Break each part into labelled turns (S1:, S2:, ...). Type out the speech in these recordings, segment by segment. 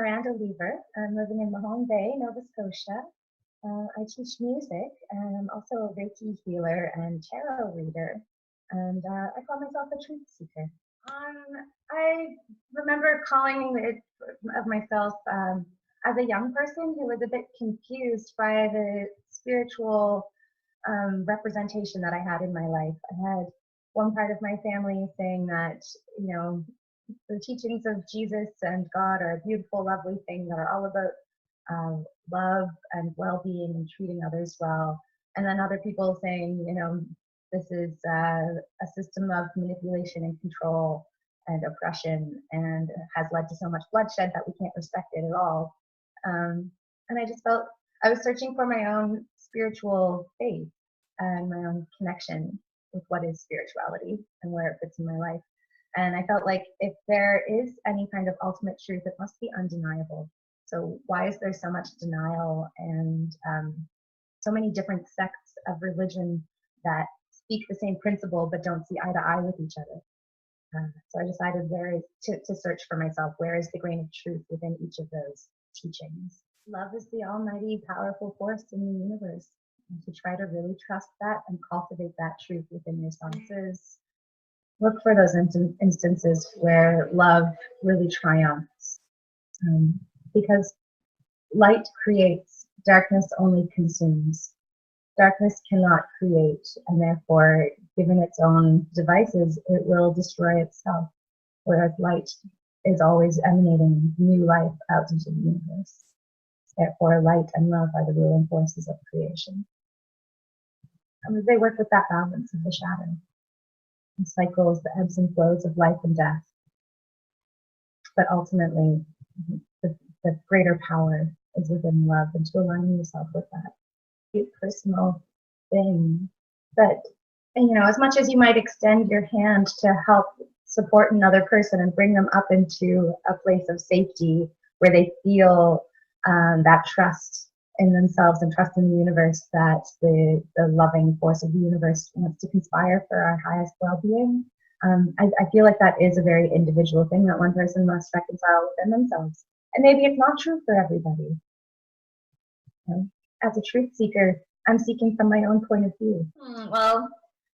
S1: Miranda. I'm living in Mahone Bay, Nova Scotia. I teach music, and I'm also a Reiki healer and tarot reader. And I call myself a truth seeker. I remember calling it of myself as a young person who was a bit confused by the spiritual representation that I had in my life. I had one part of my family saying that, the teachings of Jesus and God are a beautiful, lovely thing that are all about love and well-being and treating others well. And then other people saying, this is a system of manipulation and control and oppression and has led to so much bloodshed that we can't respect it at all. And I just felt I was searching for my own spiritual faith and my own connection with what is spirituality and where it fits in my life. And I felt like if there is any kind of ultimate truth, it must be undeniable. So why is there so much denial and so many different sects of religion that speak the same principle but don't see eye to eye with each other? So I decided to search for myself, where is the grain of truth within each of those teachings? Love is the almighty, powerful force in the universe. And to try to really trust that and cultivate that truth within yourself is look for those instances where love really triumphs. Because light creates, darkness only consumes. Darkness cannot create, and therefore, given its own devices, it will destroy itself, whereas light is always emanating new life out into the universe. Therefore, light and love are the ruling forces of creation. And they work with that balance of the shadow. The cycles, the ebbs and flows of life and death. But ultimately, the greater power is within love, and to align yourself with that. It's a personal thing. But, as much as you might extend your hand to help support another person and bring them up into a place of safety where they feel that trust in themselves and trust in the universe, that the loving force of the universe wants to conspire for our highest well-being. I feel like that is a very individual thing that one person must reconcile within themselves. And maybe it's not true for everybody. As a truth seeker, I'm seeking from my own point of view. Well,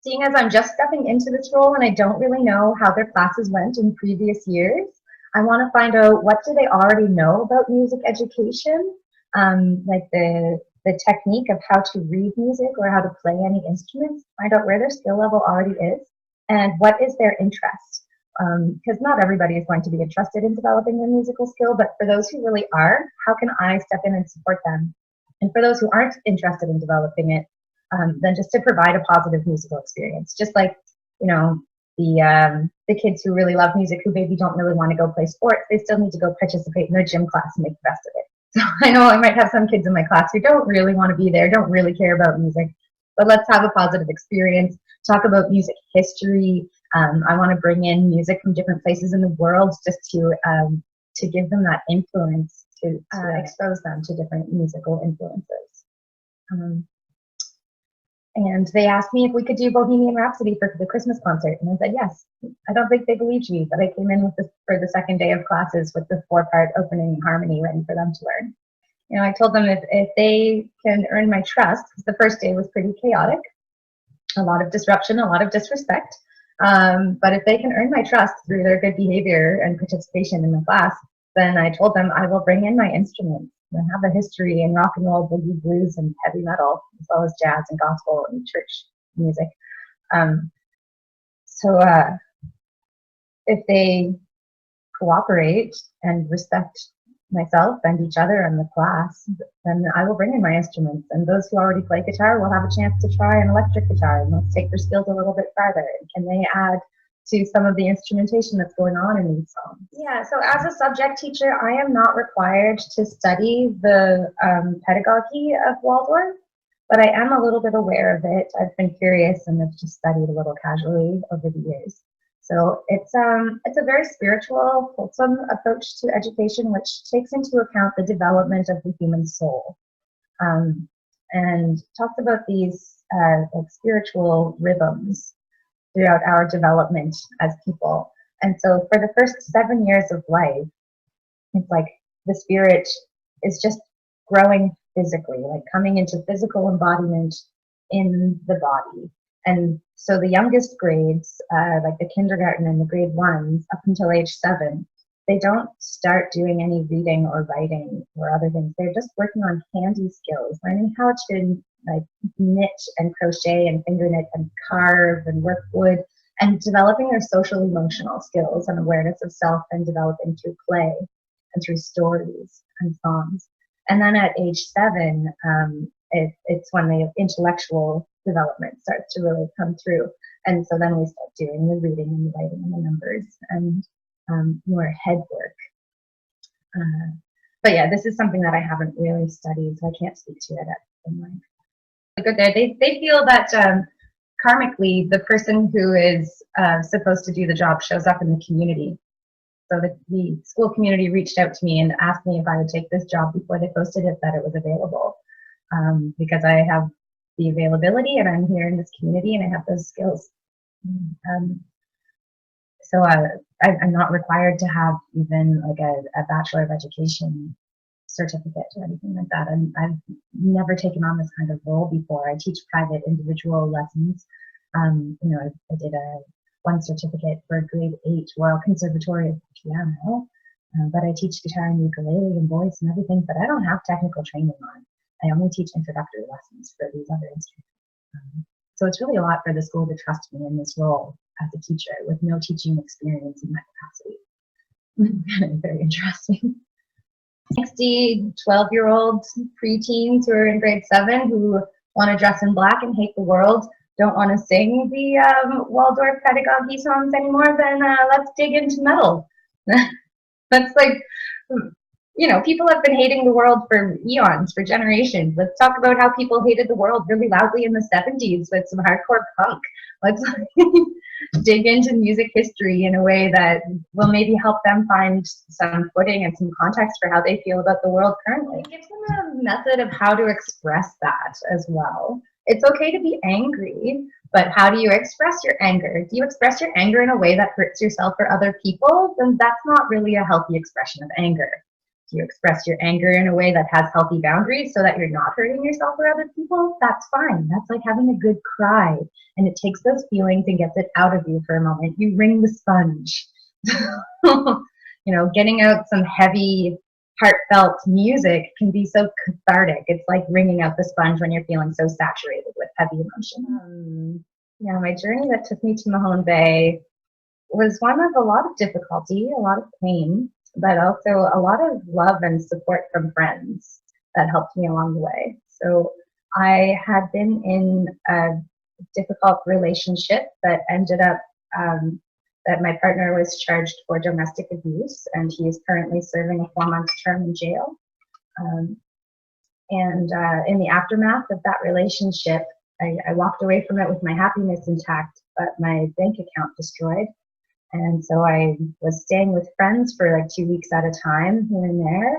S1: seeing as I'm just stepping into this role and I don't really know how their classes went in previous years, I want to find out, what do they already know about music education? Like the technique of how to read music or how to play any instruments, find out where their skill level already is and what is their interest. Because not everybody is going to be interested in developing their musical skill, but for those who really are, how can I step in and support them? And for those who aren't interested in developing it, then just to provide a positive musical experience. Just like, the kids who really love music, who maybe don't really want to go play sports, they still need to go participate in their gym class and make the best of it. So I know I might have some kids in my class who don't really want to be there, don't really care about music, but let's have a positive experience, talk about music history. I want to bring in music from different places in the world just to give them that influence, to expose them to different musical influences. And they asked me if we could do Bohemian Rhapsody for the Christmas concert, and I said yes. I don't think they believed me, but I came in for the second day of classes with the 4-part opening harmony ready for them to learn. I told them if they can earn my trust, because the first day was pretty chaotic, a lot of disruption, a lot of disrespect, but if they can earn my trust through their good behavior and participation in the class, then I told them I will bring in my instruments. I have a history in rock and roll, boogie, blues, and heavy metal, as well as jazz and gospel and church music. So if they cooperate and respect myself and each other and the class, then I will bring in my instruments. And those who already play guitar will have a chance to try an electric guitar, and let's take their skills a little bit farther. Can they add to some of the instrumentation that's going on in these songs? Yeah, so as a subject teacher, I am not required to study the pedagogy of Waldorf, but I am a little bit aware of it. I've been curious and I've just studied a little casually over the years. So it's a very spiritual, wholesome approach to education, which takes into account the development of the human soul, and talks about these like spiritual rhythms throughout our development as people. And so for the first 7 years of life, it's like the spirit is just growing physically, like coming into physical embodiment in the body. And so the youngest grades, like the kindergarten and the grade ones, up until age 7, they don't start doing any reading or writing or other things. They're just working on handy skills, learning how to like knit and crochet and finger knit and carve and work wood, and developing their social emotional skills and awareness of self, and developing through play and through stories and songs. And then at age 7, it's when the intellectual development starts to really come through. And so then we start doing the reading and the writing and the numbers and more head work. But yeah, this is something that I haven't really studied, so I can't speak to it in life. Good there. They feel that karmically, the person who is supposed to do the job shows up in the community. So the school community reached out to me and asked me if I would take this job before they posted it that it was available, because I have the availability and I'm here in this community and I have those skills. So I'm not required to have even like a Bachelor of Education certificate or anything like that. And I've never taken on this kind of role before. I teach private individual lessons. You know, I did one certificate for grade 8 Royal Conservatory of Piano, but I teach guitar and ukulele and voice and everything, but I don't have technical training on. I only teach introductory lessons for these other instruments. So it's really a lot for the school to trust me in this role as a teacher with no teaching experience in that capacity. Very interesting. 60 12-year-old preteens who are in grade 7 who want to dress in black and hate the world, don't want to sing the Waldorf pedagogy songs anymore, then let's dig into metal. That's like, you know, people have been hating the world for eons, for generations. Let's talk about how people hated the world really loudly in the 70s with some hardcore punk. Let's dig into music history in a way that will maybe help them find some footing and some context for how they feel about the world currently. It gives them a method of how to express that as well. It's okay to be angry, but how do you express your anger? Do you express your anger in a way that hurts yourself or other people? Then that's not really a healthy expression of anger. Do you express your anger in a way that has healthy boundaries so that you're not hurting yourself or other people? That's fine. That's like having a good cry. And it takes those feelings and gets it out of you for a moment. You wring the sponge. You know, getting out some heavy, heartfelt music can be so cathartic. It's like wringing out the sponge when you're feeling so saturated with heavy emotion. Yeah, my journey that took me to Mahone Bay was one of a lot of difficulty, a lot of pain, but also a lot of love and support from friends that helped me along the way. So I had been in a difficult relationship that ended up that my partner was charged for domestic abuse, and he is currently serving a 4-month term in jail. And in the aftermath of that relationship, I walked away from it with my happiness intact, but my bank account destroyed. And so I was staying with friends for like 2 weeks at a time here and there,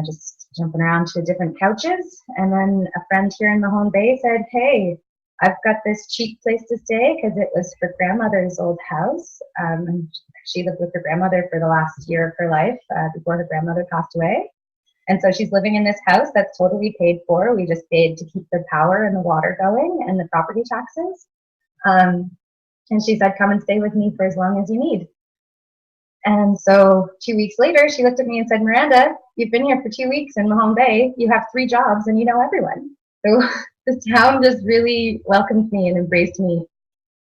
S1: just jumping around to different couches. And then a friend here in Mahone Bay said, hey, I've got this cheap place to stay, because it was her grandmother's old house. And she lived with her grandmother for the last year of her life before her grandmother passed away. And so she's living in this house that's totally paid for. We just paid to keep the power and the water going and the property taxes. And she said, come and stay with me for as long as you need. And so 2 weeks later, she looked at me and said, Miranda, you've been here for 2 weeks in Mahone Bay. You have 3 jobs and you know everyone. So this town just really welcomed me and embraced me,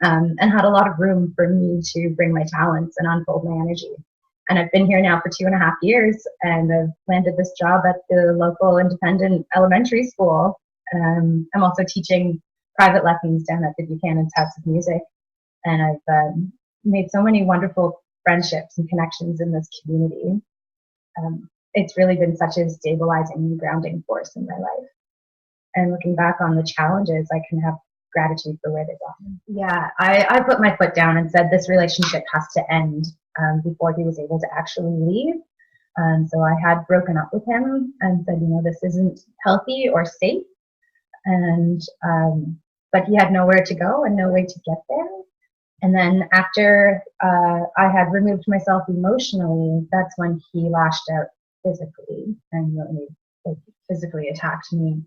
S1: and had a lot of room for me to bring my talents and unfold my energy. And I've been here now for 2.5 years, and I've landed this job at the local independent elementary school. I'm also teaching private lessons down at the Buchanan's House of Music. And I've made so many wonderful friendships and connections in this community. It's really been such a stabilizing and grounding force in my life. And looking back on the challenges, I can have gratitude for where they got me. Yeah, I put my foot down and said this relationship has to end before he was able to actually leave. So I had broken up with him and said, you know, this isn't healthy or safe. And but he had nowhere to go and no way to get there. And then after I had removed myself emotionally, that's when he lashed out physically and really like physically attacked me.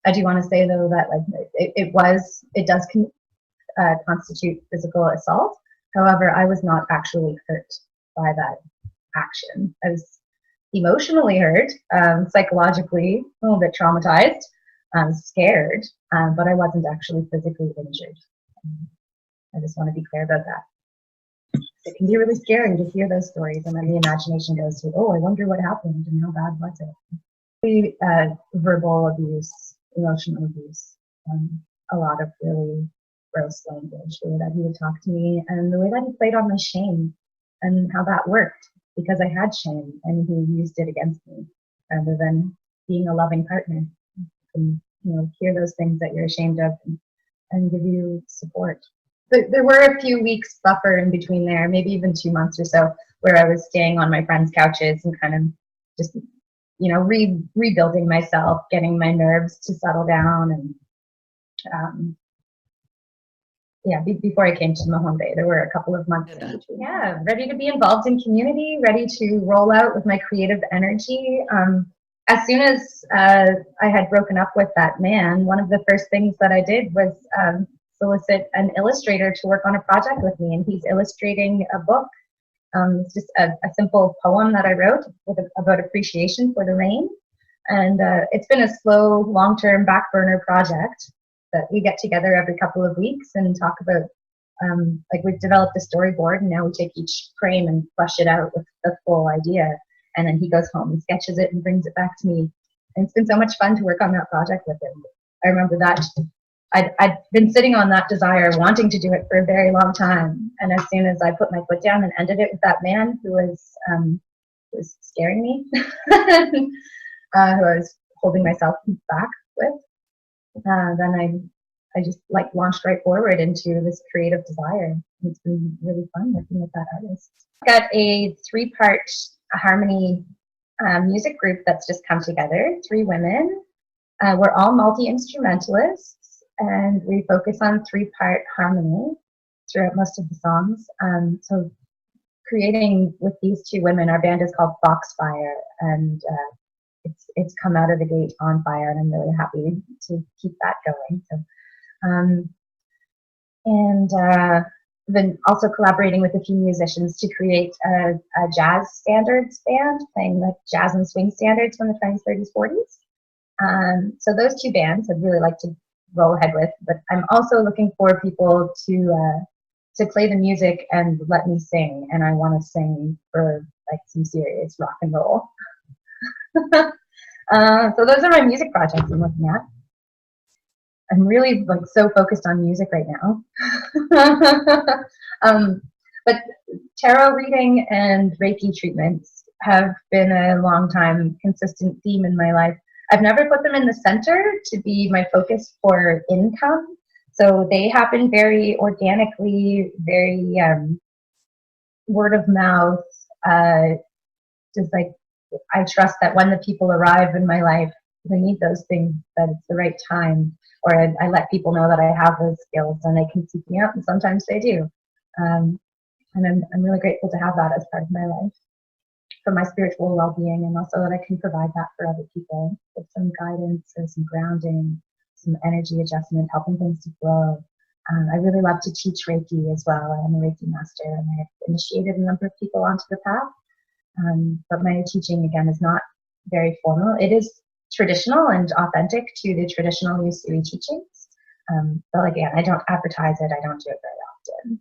S1: I do want to say though that like it does constitute physical assault. However, I was not actually hurt by that action. I was emotionally hurt, psychologically a little bit traumatized, scared, but I wasn't actually physically injured. I just want to be clear about that. It can be really scary to hear those stories, and then the imagination goes to, oh, I wonder what happened and how bad was it? Verbal abuse, emotional abuse, a lot of really gross language, the way that he would talk to me, and the way that he played on my shame and how that worked, because I had shame and he used it against me rather than being a loving partner. And hear those things that you're ashamed of and give you support. But there were a few weeks buffer in between there, maybe even 2 months or so, where I was staying on my friends' couches and kind of just rebuilding myself, getting my nerves to settle down, and before I came to Mahone Bay, there were a couple of months in between. Yeah, ready to be involved in community, ready to roll out with my creative energy. As soon as I had broken up with that man, one of the first things that I did was solicit an illustrator to work on a project with me, and he's illustrating a book. It's just a simple poem that I wrote about appreciation for the rain, and it's been a slow, long-term back burner project that we get together every couple of weeks and talk about. Like, we've developed a storyboard, and now we take each frame and flesh it out with the full idea. And then he goes home and sketches it and brings it back to me. And it's been so much fun to work on that project with him. I remember that I'd been sitting on that desire, wanting to do it for a very long time. And as soon as I put my foot down and ended it with that man who was scaring me, who I was holding myself back with, then I just like launched right forward into this creative desire. It's been really fun working with that artist. I've got a 3-part harmony music group that's just come together, 3 women. We're all multi-instrumentalists, and we focus on 3-part harmony throughout most of the songs. So creating with these 2 women, our band is called Foxfire, and it's come out of the gate on fire, and I'm really happy to keep that going. So, been also collaborating with a few musicians to create a jazz standards band, playing like jazz and swing standards from the 20s, 30s, 40s. So those 2 bands I'd really like to roll ahead with, but I'm also looking for people to play the music and let me sing, and I want to sing for like some serious rock and roll. So those are my music projects I'm looking at. I'm really like so focused on music right now. But tarot reading and Reiki treatments have been a long time consistent theme in my life. I've never put them in the center to be my focus for income. So they happen very organically, very word of mouth. Just like, I trust that when the people arrive in my life who need those things, that it's the right time. Or I let people know that I have those skills and they can seek me out, and sometimes they do. And I'm really grateful to have that as part of my life for my spiritual well-being, and also that I can provide that for other people with some guidance or some grounding, some energy adjustment, helping things to flow. I really love to teach Reiki as well. I am a Reiki master, and I have initiated a number of people onto the path. But my teaching, again, is not very formal. It is traditional and authentic to the traditional Usui teachings. But again, I don't advertise it. I don't do it very often.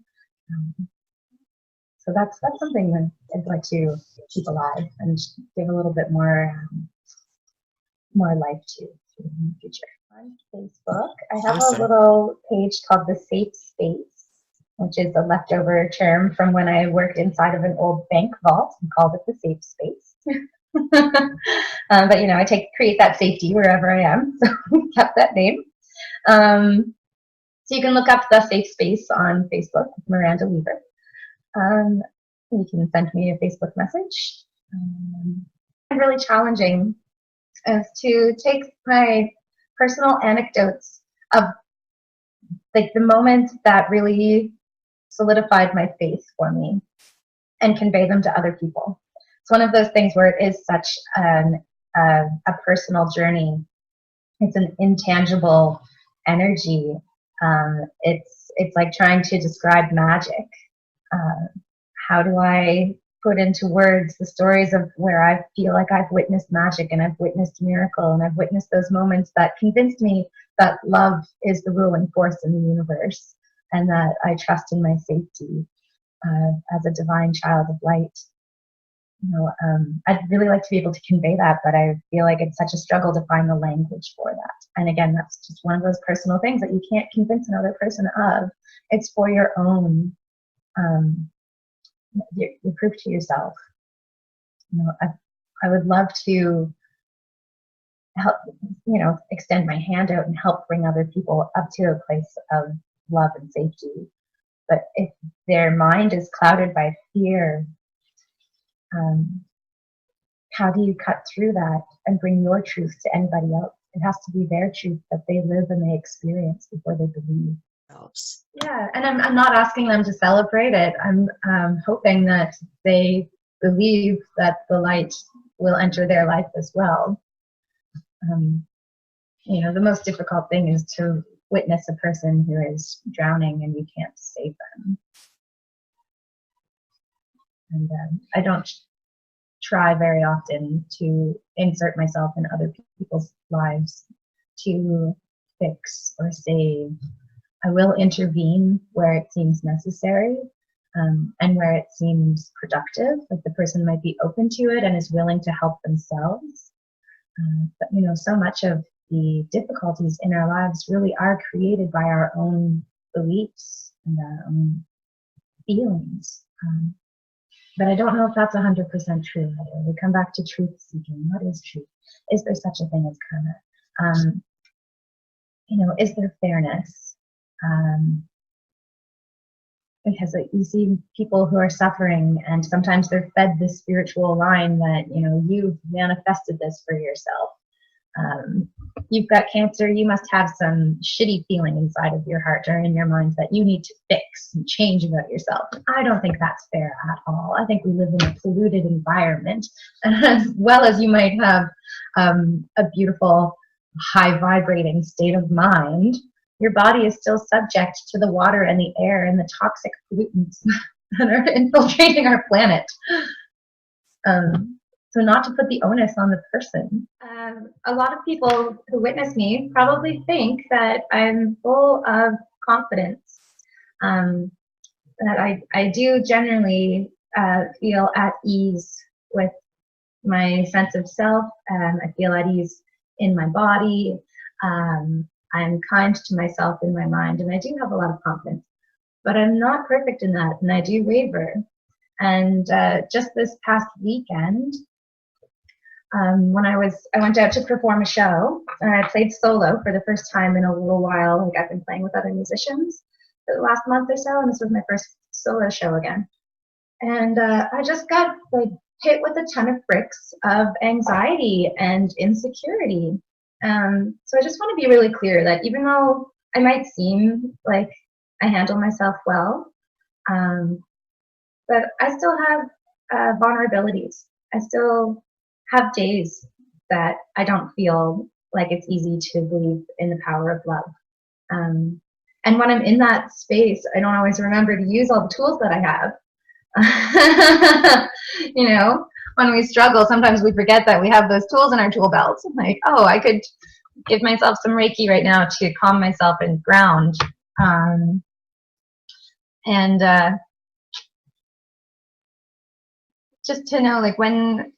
S1: So that's something that I'd like to keep alive and give a little bit more life to in the future. On Facebook, I have a little page called The Safe Space, which is a leftover term from when I worked inside of an old bank vault and called it the safe space. But I create that safety wherever I am, so we kept that name. So you can look up The Safe Space on Facebook with Miranda Weaver. You can send me a Facebook message. Really challenging is to take my personal anecdotes of like the moment that really solidified my faith for me and convey them to other people. it's one of those things where it is such a personal journey. It's an intangible energy. It's like trying to describe magic. How do I put into words the stories of where I feel like I've witnessed magic and I've witnessed miracle and I've witnessed those moments that convinced me that love is the ruling force in the universe and that I trust in my safety as a divine child of light. I'd really like to be able to convey that, but I feel like it's such a struggle to find the language for that. And again, that's just one of those personal things that you can't convince another person of. It's for your own, your proof to yourself. I would love to help, extend my hand out and help bring other people up to a place of love and safety. But if their mind is clouded by fear, how do you cut through that and bring your truth to anybody else? It has to be their truth that they live and they experience before they believe. Yeah, and I'm not asking them to celebrate it. I'm hoping that they believe that the light will enter their life as well. The most difficult thing is to witness a person who is drowning and you can't save them. And I don't try very often to insert myself in other people's lives to fix or save. I will intervene where it seems necessary and where it seems productive, like the person might be open to it and is willing to help themselves. But so much of the difficulties in our lives really are created by our own beliefs and our own feelings. But I don't know if that's 100% true either. We come back to truth seeking. What is truth? Is there such a thing as karma? Is there fairness? Because you see people who are suffering and sometimes they're fed this spiritual line that, you've manifested this for yourself. You've got cancer, you must have some shitty feeling inside of your heart or in your mind that you need to fix and change about yourself. I don't think that's fair at all. I think we live in a polluted environment. And as well as you might have a beautiful, high vibrating state of mind, your body is still subject to the water and the air and the toxic pollutants that are infiltrating our planet. So not to put the onus on the person. A lot of people who witness me probably think that I'm full of confidence, that I do generally feel at ease with my sense of self. I feel at ease in my body. I'm kind to myself in my mind, and I do have a lot of confidence. But I'm not perfect in that, and I do waver. And just this past weekend, when I went out to perform a show, and I played solo for the first time in a little while. Like I've been playing with other musicians for the last month or so, and this was my first solo show again. And I just got hit with a ton of bricks of anxiety and insecurity. So I just want to be really clear that even though I might seem like I handle myself well, but I still have vulnerabilities. I still have days that I don't feel like it's easy to believe in the power of love. And when I'm in that space, I don't always remember to use all the tools that I have. When we struggle, sometimes we forget that we have those tools in our tool belts. Like, oh, I could give myself some Reiki right now to calm myself and ground. Just to know, like, when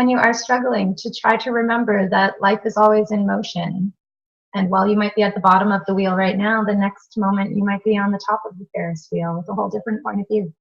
S1: you are struggling, to try to remember that life is always in motion. And while you might be at the bottom of the wheel right now, the next moment you might be on the top of the Ferris wheel with a whole different point of view.